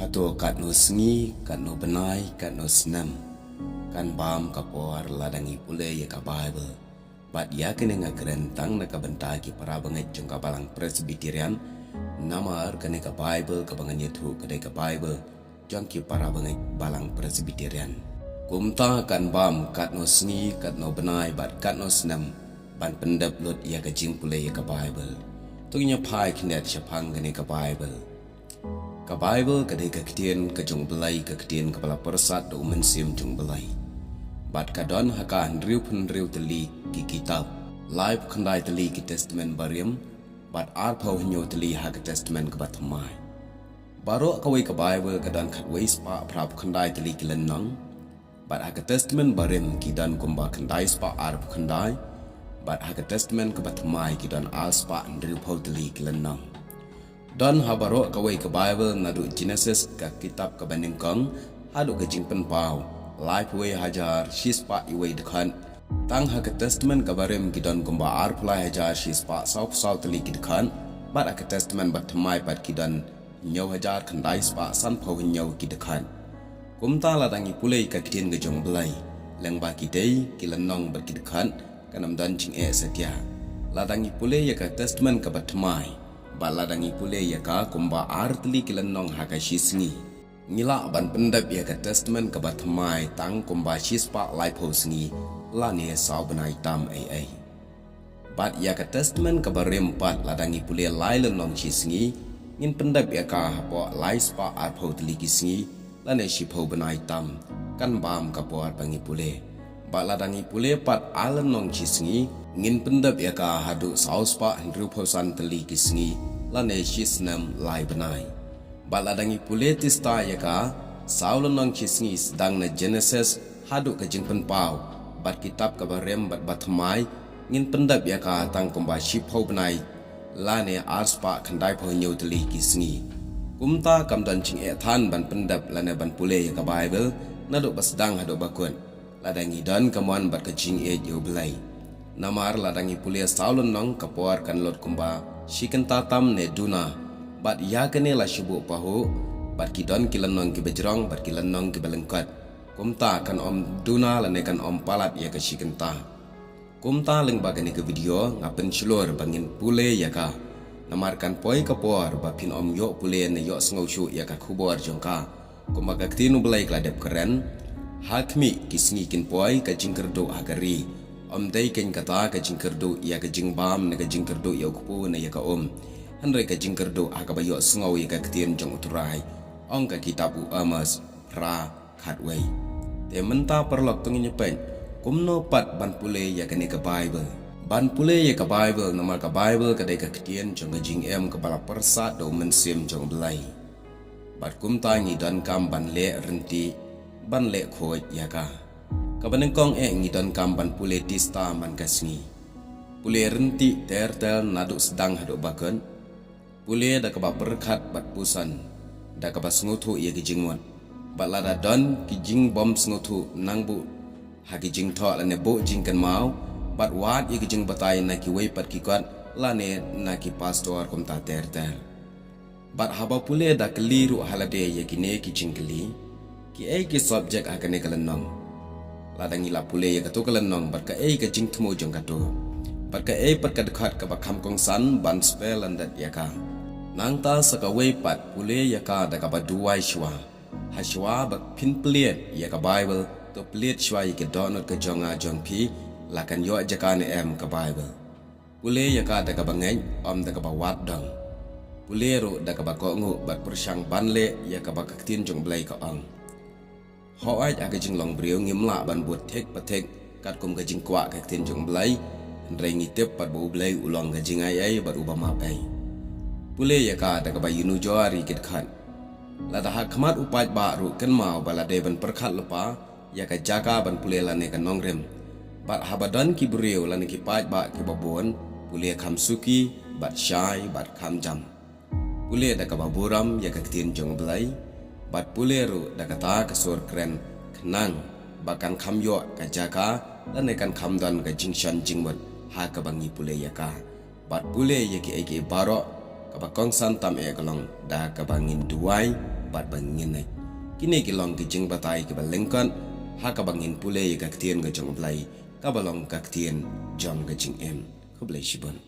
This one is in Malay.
Hato kat no sengi, kat no benai, kat no senam. Kan bam kapor ladangi pule ya ka Bible. Bat ya kene ngagerentang na kabenta ki para banget jong kabalang Presbyterian. Namar kene ka Bible kabangan yetu kedai ka Bible. Jong ki para banget balang Presbyterian. Kumta kan bam kat no sengi, kat no benai, bat kat no senam. Ban pendap lot ya ka jing pule ya ka Bible. Tuginya pai kinet syapang kene ka Bible. Ka Bible kadai ka ketien ka jong belai ka ketien kepala persat do mensim jong belai. Bat kadon haka handriu penriu teli ki kitab. Live kandai teli ki testament bariam. Bat arpau hinyo teli haka testament ke batamai. Baro kawai ka Bible kadon katwai spa prap kandai teli ki lenang. Bat haka testament bariam ki dan kumba kandai spa arp kandai. Bat haka testament ke batamai ki dan al spa handriu pau teli ki lenang. Dan habaro kawai ke Bible nadu Genesis ka kitab ka bandingkong hadu ke jingpen pau life way hajar shispa iway dekhan tang ha ke testament ka barem gidan kumba arpla hajar shispa saup teli kidkhan bat ka testament bat mai bat kidan nyau hajar khandai spa san pau nyau kidkhan kumta la dangi pulei ka kidin ge jong belai leng ba kidei kilanong bat kidkhan kanam dan jing setia la dangi pulei ka testament ka bat mai baladangi pule ya ka kumba artli kilanong haka shisngi ngila ban pendap ya ka testament ka batmai tang kumba shispa laipo sngi lane saw banai tam ai bat ya ka testament ka barem pat ladangi pule lailanong shisngi ngin pendap ya ka hapo laispa arpo tli kisngi lane shipo banai tam kan bam ka por bangi pule baladangi pule pat alanong shisngi ngin pendap ya ka hadu sauspa hendruposan teli kisngi lane shisnam lai benai baladangi pule tista ya ka saulanong kisngi sedang na Genesis hadu ka jingpen pau bat kitab ka barem bat batmai ngin pendap ya ka tang kumba shipau benai lane arspa khandai pau nyau teli kisngi kumta kamdan ching than ban pendap lane ban pule ya ka Bible nadu basdang hadu bakun ladangi dan kamuan bat ka jing yo belai namar ladangi pule saulun nong kapor kan lot kumba shikan tatam ne duna bat ya kene la shubu pahu bat kidon kilanong ki bejrong bat kilanong ki belengkat kumta kan om duna lane kan om palat ya ka shikan ta kumta leng bagani ke video ngapen chlor bangin pule ya ka namar kan poi kapor ba pin om yo pule ne yo sngo shu ya ka khubor jongka kumba ka tinu belai kladep keren hakmi kisngi kin poi ka jingkerdo agari om dai ken kata ka jingkerdo ya ka jingbam ne ka jingkerdo ya kupu ne ya ka hanre ka jingkerdo aga bayo sngaw ya ka ktien jong uturai ong ka kitabu amas ra khatway te menta perlok tungin pen kumno pat ban pule ya ka ne ka Bible ban pule ya ka Bible namar ka Bible ka dai ka ktien jong ka jing em ka bala persat do mensim jong belai bat kumta ngi dan kam ban le renti ban le khoj ya ka kabanengkong ngidon kamban pule tista man kasngi pule renti tertel naduk sedang haduk bakun pule da kaba berkat bat pusan da kaba sngutu ia gijingwan balada don kijing bom sngutu nangbu ha gijing tho lane bo jingkan mau bat wat ia gijing batai na ki wei pat kikot lane na ki pastor komta tertel bat haba pule da keliru halade ia kine kijing keli ki ki subject akane kalenong ladangi la pule ya katu kalenong bat ka ka jing thmo jong katu bat ka pat ka dekhat ka bakham kong san ban spell andat ya ka nang ta saka wei pat pule ya ka da ka ba duai shwa ha shwa ba pin pliet ya ka Bible to pliet shwa ya ka donot ka jonga jong pi la kan yo jakane em ka Bible pule ya ka da ka bangeng om da ka ba wat dong pule ro da ka ba ko ngu bat persyang banle ya ka ba kaktin jong blai ka ong ho ai aga jing long brio ngimla ban buat tek patek kat kum ga jing kwa ka tin jong blai ndrai ngi tep pat bo blai ulong ga jing ai bar uba ma pai pule ya ka da ka bayinu jori kit khan la da ha khmat upat ba ru kan mau bala de ban perkhat lupa ya ka jaga ban pule la ne ka nongrem bat habadan ki brio la ne ki pat ba ki babon pule kham suki bat shai bat kham jam pule da ka baburam ya ka tin jong blai bat puleru da kata kasur kren kenang bakan kamyo ka jaka dan nekan kamdan ka jingshan jingmut ha ka bangi pule ya ka bat pule ya ki ege baro ka bakong san tam e kalong da ka bangin duai bat bangin nai kini kilong ki jing batai ki balengkan ha ka bangin pule ye ka tien ga jong blai ka balong ka tien jong ga jing em ko blai shibon